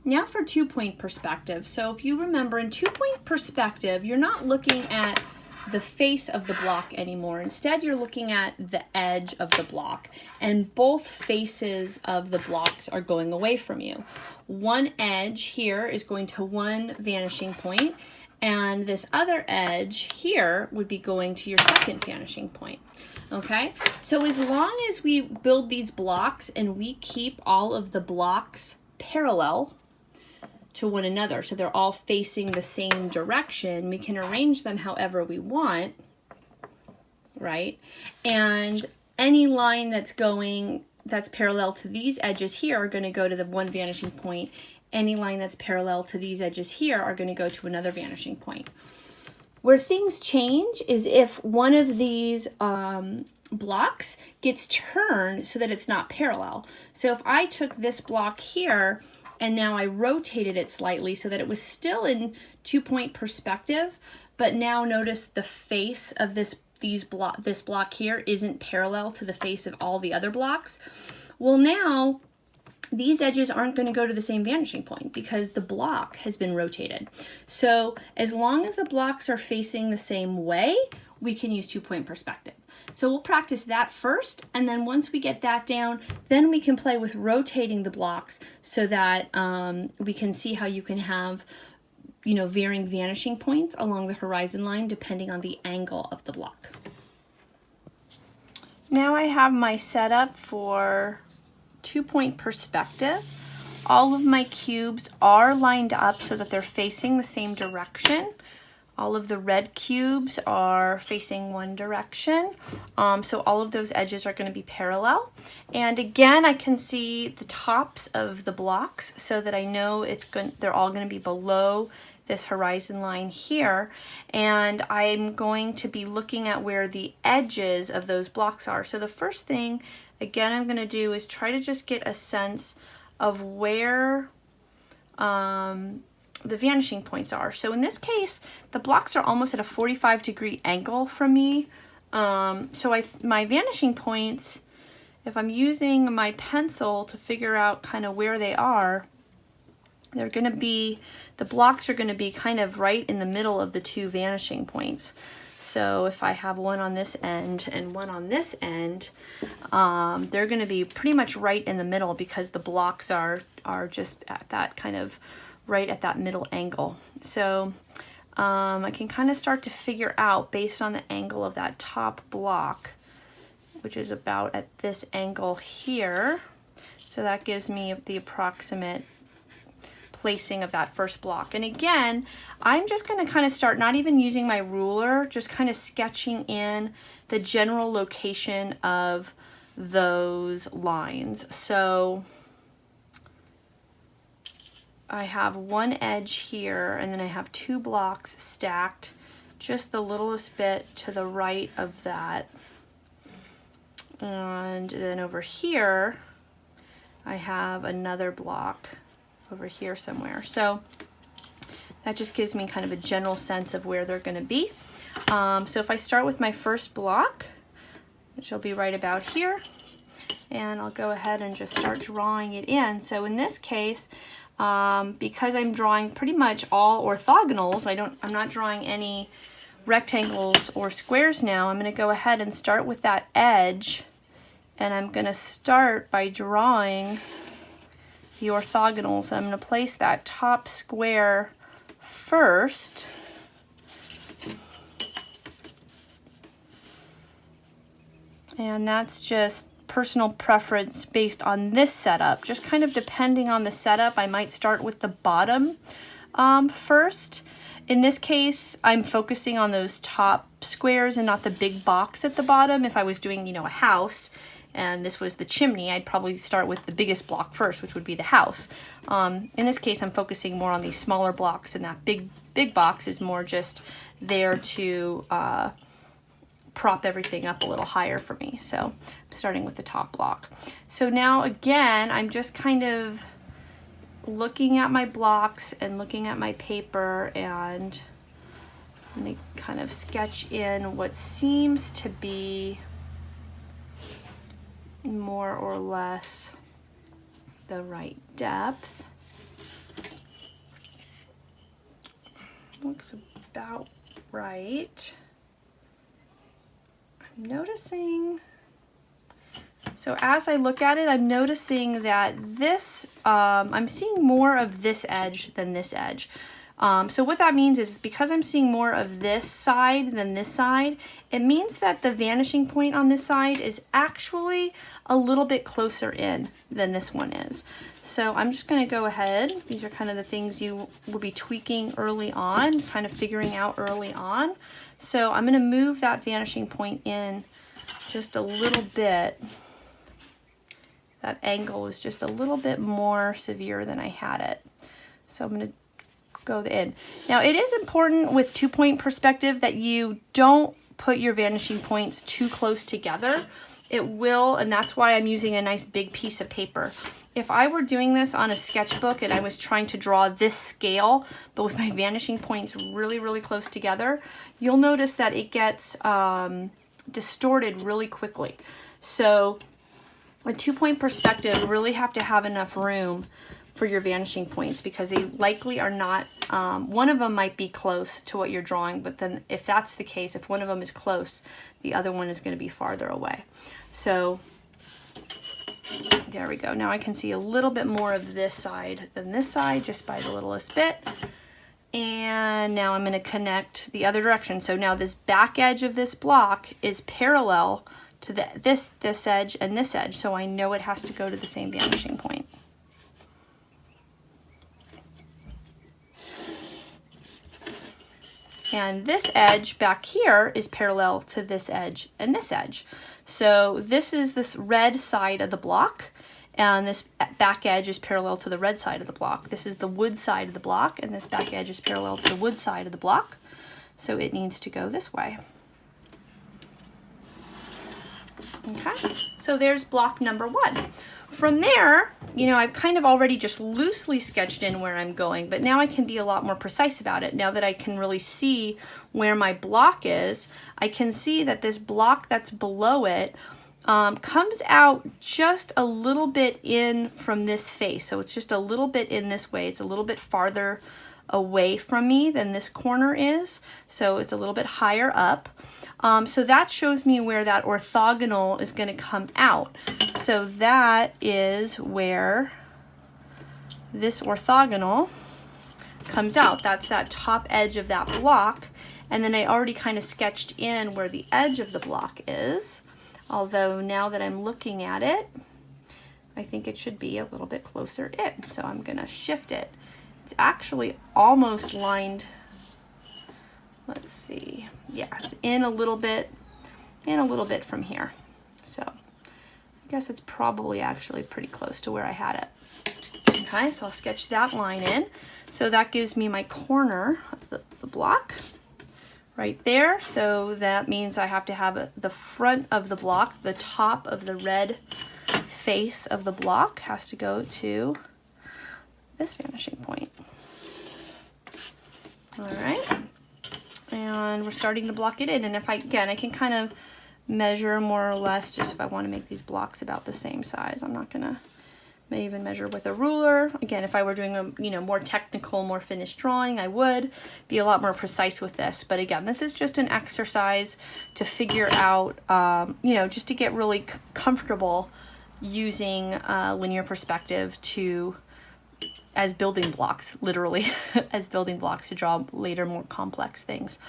Now for 2-point perspective. So if you remember, in 2-point perspective, you're not looking at the face of the block anymore. Instead, you're looking at the edge of the block, and both faces of the blocks are going away from you. One edge here is going to one vanishing point, and this other edge here would be going to your second vanishing point. Okay, so as long as we build these blocks and we keep all of the blocks parallel to one another, so they're all facing the same direction, we can arrange them however we want, right? And any line that's parallel to these edges here are going to go to the one vanishing point. Any line that's parallel to these edges here are going to go to another vanishing point. Where things change is if one of these blocks gets turned so that it's not parallel. So if I took this block here and now I rotated it slightly so that it was still in 2-point perspective, but now notice the face of this block here isn't parallel to the face of all the other blocks. Well, now these edges aren't going to go to the same vanishing point because the block has been rotated. So as long as the blocks are facing the same way, we can use 2-point perspective. So we'll practice that first, and then once we get that down, then we can play with rotating the blocks so that we can see how you can have, varying vanishing points along the horizon line depending on the angle of the block. Now I have my setup for 2-point perspective. All of my cubes are lined up so that they're facing the same direction. All of the red cubes are facing one direction. So all of those edges are going to be parallel. And again, I can see the tops of the blocks so that I know they're all going to be below this horizon line here. And I'm going to be looking at where the edges of those blocks are. So the first thing, again, I'm going to do is try to just get a sense of where the vanishing points are. So in this case, the blocks are almost at a 45-degree angle from me. So my vanishing points, if I'm using my pencil to figure out kind of where they are, they're going to be, the blocks are going to be kind of right in the middle of the two vanishing points. So if I have one on this end and one on this end, they're going to be pretty much right in the middle because the blocks are just at that kind of right at that middle angle. So I can kind of start to figure out based on the angle of that top block, which is about at this angle here. So that gives me the approximate placing of that first block. And again, I'm just going to kind of start not even using my ruler, just kind of sketching in the general location of those lines. So I have one edge here, and then I have two blocks stacked just the littlest bit to the right of that. And then over here, I have another block over here somewhere. So that just gives me kind of a general sense of where they're going to be. So if I start with my first block, which will be right about here, and I'll go ahead and just start drawing it in. So in this case, because I'm drawing pretty much all orthogonals, I'm not drawing any rectangles or squares now. I'm going to go ahead and start with that edge, and I'm going to start by drawing the orthogonal. So I'm going to place that top square first. And that's just personal preference based on this setup. Just kind of depending on the setup, I might start with the bottom first. In this case, I'm focusing on those top squares and not the big box at the bottom. If I was doing, a house and this was the chimney, I'd probably start with the biggest block first, which would be the house. In this case, I'm focusing more on these smaller blocks, and that big box is more just there to prop everything up a little higher for me. So I'm starting with the top block. So now again, I'm just kind of looking at my blocks and looking at my paper, and I'm going to kind of sketch in what seems to be more or less the right depth. looks about right. I'm noticing, so as I look at it, I'm noticing that this, I'm seeing more of this edge than this edge. So what that means is because I'm seeing more of this side than this side, it means that the vanishing point on this side is actually a little bit closer in than this one is. So I'm just going to go ahead. These are kind of the things you will be tweaking early on, kind of figuring out early on. So I'm going to move that vanishing point in just a little bit. That angle is just a little bit more severe than I had it. So I'm going to go in. Now it is important with 2-point perspective that you don't put your vanishing points too close together. It will, and that's why I'm using a nice big piece of paper. If I were doing this on a sketchbook and I was trying to draw this scale, but with my vanishing points really, really close together, you'll notice that it gets distorted really quickly. So a 2-point perspective, you really have to have enough room for your vanishing points because they likely are not, one of them might be close to what you're drawing, but then if that's the case, if one of them is close, the other one is going to be farther away. So there we go. Now I can see a little bit more of this side than this side just by the littlest bit. And now I'm going to connect the other direction. So now this back edge of this block is parallel to this edge and this edge. So I know it has to go to the same vanishing point. And this edge back here is parallel to this edge and this edge. So this is this red side of the block, and this back edge is parallel to the red side of the block. This is the wood side of the block, and this back edge is parallel to the wood side of the block. So it needs to go this way. Okay, so there's block number 1. From there, you know, I've kind of already just loosely sketched in where I'm going, but now I can be a lot more precise about it. Now that I can really see where my block is, I can see that this block that's below it comes out just a little bit in from this face. So it's just a little bit in this way. It's a little bit farther away from me than this corner is. So it's a little bit higher up. So that shows me where that orthogonal is going to come out. So that is where this orthogonal comes out. That's that top edge of that block. And then I already kind of sketched in where the edge of the block is. Although now that I'm looking at it, I think it should be a little bit closer in. So I'm going to shift it. It's actually almost lined. Let's see. Yeah, it's in a little bit from here. So I guess it's probably actually pretty close to where I had it. Okay, so I'll sketch that line in. So that gives me my corner of the block right there. So that means I have to have the front of the block, the top of the red face of the block has to go to this vanishing point. All right. And we're starting to block it in. And if I can kind of measure more or less just if I want to make these blocks about the same size. I'm not gonna even measure with a ruler. Again, if I were doing a more technical, more finished drawing, I would be a lot more precise with this. But again, this is just an exercise to figure out, just to get really comfortable using linear perspective as building blocks, literally, as building blocks to draw later more complex things.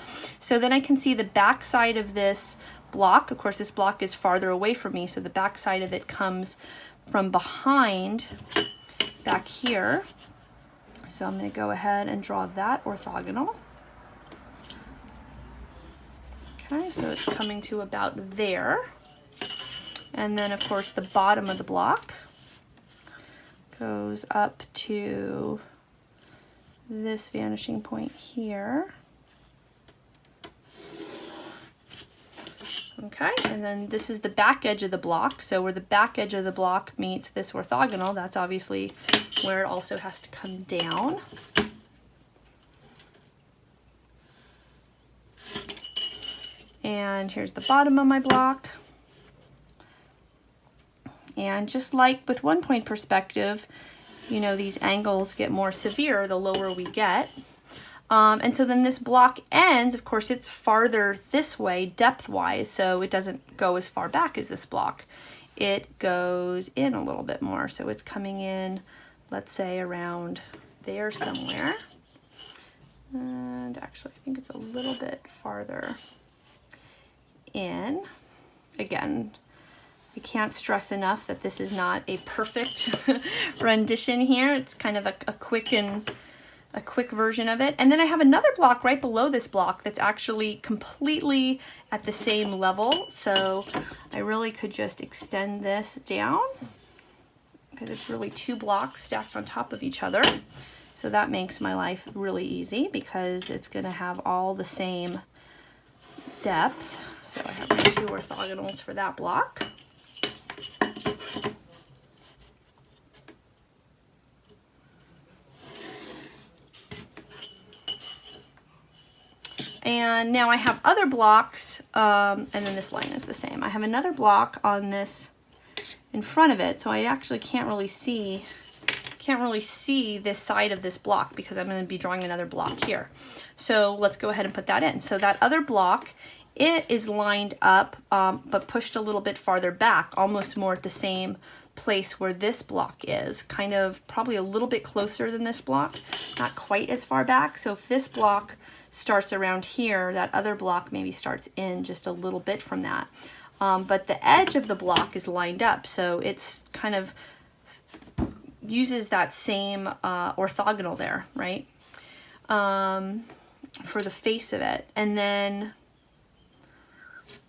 So then I can see the back side of this block. Of course, this block is farther away from me, so the back side of it comes from behind back here. So I'm going to go ahead and draw that orthogonal. Okay, so it's coming to about there. And then, of course, the bottom of the block goes up to this vanishing point here. Okay, and then this is the back edge of the block. So where the back edge of the block meets this orthogonal, that's obviously where it also has to come down. And here's the bottom of my block. And just like with 1 point perspective, these angles get more severe the lower we get. And so then this block ends, of course, it's farther this way depth-wise, so it doesn't go as far back as this block. It goes in a little bit more, so it's coming in, let's say, around there somewhere. And actually, I think it's a little bit farther in. Again, I can't stress enough that this is not a perfect rendition here. It's kind of a quick version of it. And then I have another block right below this block that's actually completely at the same level. So I really could just extend this down because it's really two blocks stacked on top of each other. So that makes my life really easy because it's going to have all the same depth. So I have my two orthogonals for that block. And now I have other blocks, and then this line is the same. I have another block on this in front of it, so I actually can't really see this side of this block because I'm going to be drawing another block here. So let's go ahead and put that in. So that other block, it is lined up, but pushed a little bit farther back, almost more at the same place where this block is, kind of probably a little bit closer than this block, not quite as far back. So if this block starts around here, that other block maybe starts in just a little bit from that. But the edge of the block is lined up, so it's kind of uses that same orthogonal there, right? For the face of it. And then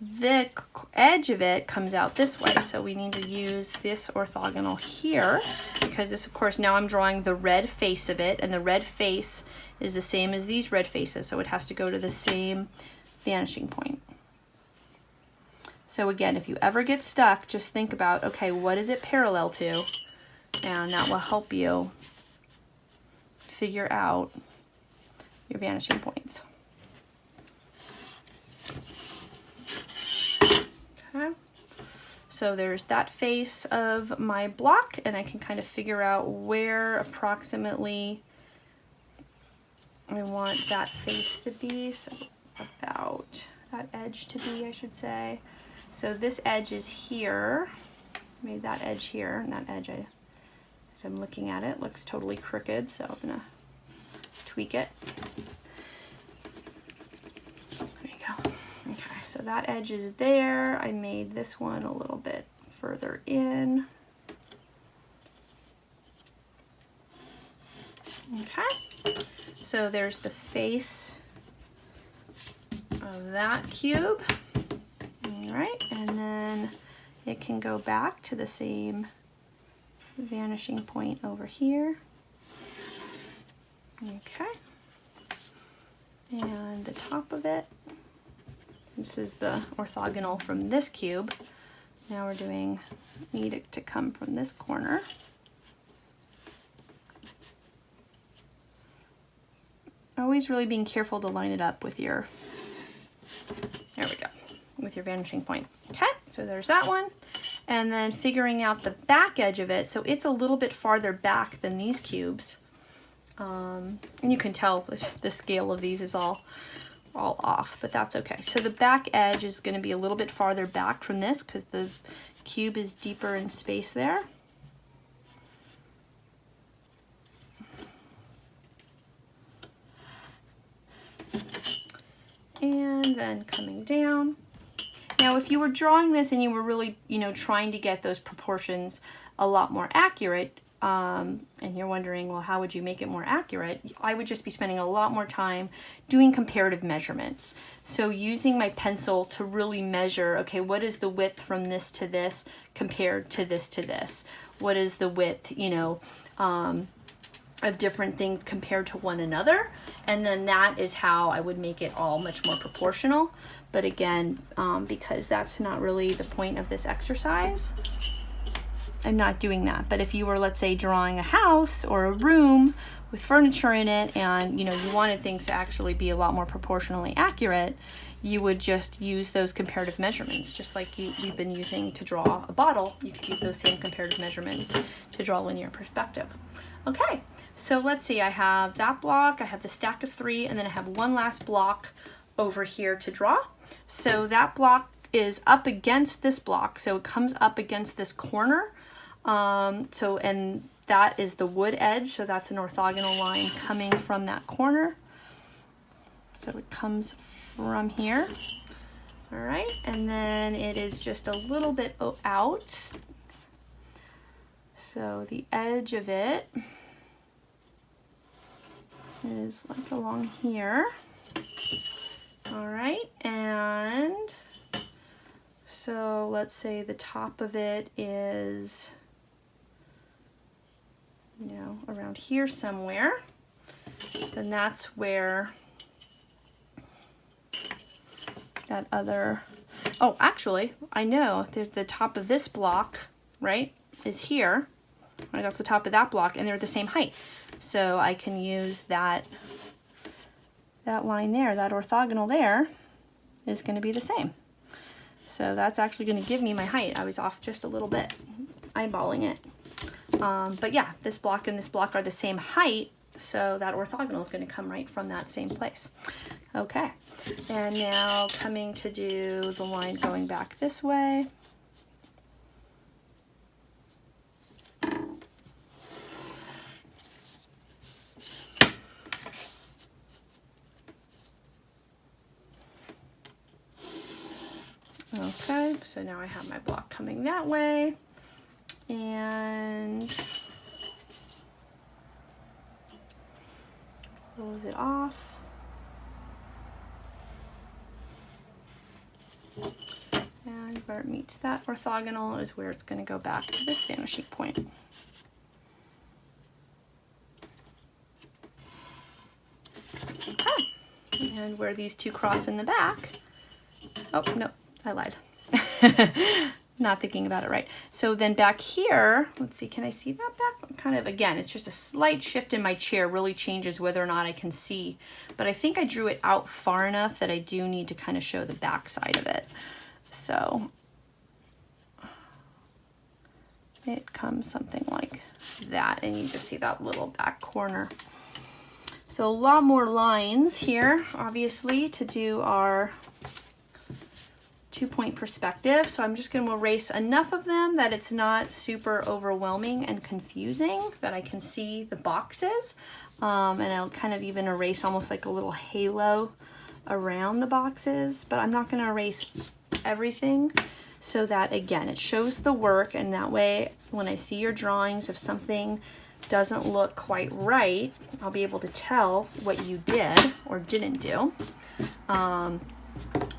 the edge of it comes out this way, so we need to use this orthogonal here because this, of course, now I'm drawing the red face of it, and the red face is the same as these red faces, so it has to go to the same vanishing point. So again, if you ever get stuck, just think about, okay, what is it parallel to? And that will help you figure out your vanishing points. Okay. So there's that face of my block, and I can kind of figure out where approximately I want that face to be, so about that edge to be, I should say. So this edge is here, made that edge here, and that edge, as I'm looking at it, looks totally crooked, so I'm gonna tweak it. There you go. Okay, so that edge is there. I made this one a little bit further in. Okay, so there's the face of that cube. All right, and then it can go back to the same vanishing point over here. Okay, and the top of it, this is the orthogonal from this cube. Now we're need it to come from this corner. Always really being careful to line it up with your, there we go, with your vanishing point. Okay, so there's that one. And then figuring out the back edge of it, so it's a little bit farther back than these cubes. And you can tell the scale of these is all off, but that's okay. So the back edge is going to be a little bit farther back from this because the cube is deeper in space there. And then coming down. Now, if you were drawing this and you were really, trying to get those proportions a lot more accurate, and you're wondering, well, how would you make it more accurate? I would just be spending a lot more time doing comparative measurements. So using my pencil to really measure, okay, what is the width from this to this compared to this to this? What is the width, of different things compared to one another, and then that is how I would make it all much more proportional. But again, because that's not really the point of this exercise, I'm not doing that. But if you were, let's say, drawing a house or a room with furniture in it, and you wanted things to actually be a lot more proportionally accurate, you would just use those comparative measurements, just like we've been using to draw a bottle. You could use those same comparative measurements to draw linear perspective. Okay, So let's see, I have that block, I have the stack of 3, and then I have one last block over here to draw. So that block is up against this block, so it comes up against this corner. And that is the wood edge, so that's an orthogonal line coming from that corner. So it comes from here. All right, and then it is just a little bit out. So the edge of it is like along here. All right, and so let's say the top of it is, you know, around here somewhere. Then that's where that other, oh, actually, I know there's the top of this block, right, is here. Right, that's the top of that block, and they're the same height. So I can use that line there, that orthogonal there is going to be the same. So that's actually going to give me my height. I was off just a little bit, eyeballing it. But yeah, this block and this block are the same height, so that orthogonal is going to come right from that same place. Okay, and now coming to do the line going back this way. Okay, so now I have my block coming that way, and close it off. And where it meets that orthogonal is where it's going to go back to this vanishing point. Okay, and where these two cross in the back, oh no, I lied. Not thinking about it right. So then back here, let's see, can I see that back? Kind of, again, it's just a slight shift in my chair really changes whether or not I can see. But I think I drew it out far enough that I do need to kind of show the back side of it. So it comes something like that, and you just see that little back corner. So a lot more lines here, obviously, to do our 2-point perspective. So I'm just going to erase enough of them that it's not super overwhelming and confusing, that I can see the boxes. And I'll kind of even erase almost like a little halo around the boxes, but I'm not going to erase everything, so that again it shows the work, and that way when I see your drawings, if something doesn't look quite right, I'll be able to tell what you did or didn't do.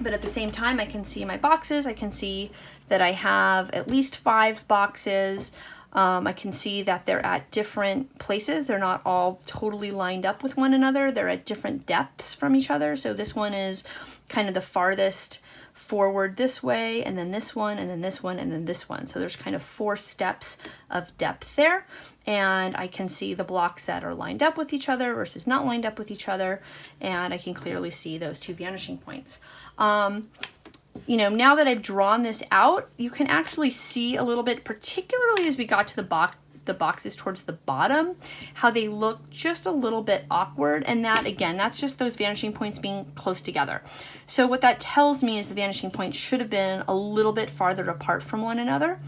But at the same time, I can see my boxes. I can see that I have at least 5 boxes. I can see that they're at different places. They're not all totally lined up with one another. They're at different depths from each other. So this one is kind of the farthest forward this way, and then this one, and then this one, and then this one. So there's kind of 4 steps of depth there. And I can see the blocks that are lined up with each other versus not lined up with each other. And I can clearly see those 2 vanishing points. You know, now that I've drawn this out, you can actually see a little bit, particularly as we got to the boxes towards the bottom, how they look just a little bit awkward. And that, again, that's just those vanishing points being close together. So what that tells me is the vanishing point should have been a little bit farther apart from one another.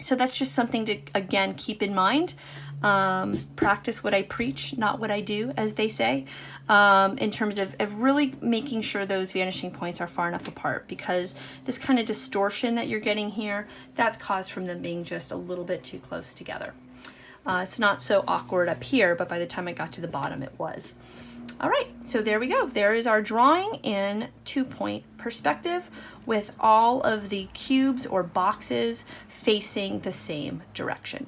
So that's just something to, again, keep in mind. Practice what I preach, not what I do, as they say, in terms of really making sure those vanishing points are far enough apart, because this kind of distortion that you're getting here, that's caused from them being just a little bit too close together. It's not so awkward up here, but by the time I got to the bottom, it was. All right, so there we go. There is our drawing in 2-point perspective with all of the cubes or boxes facing the same direction.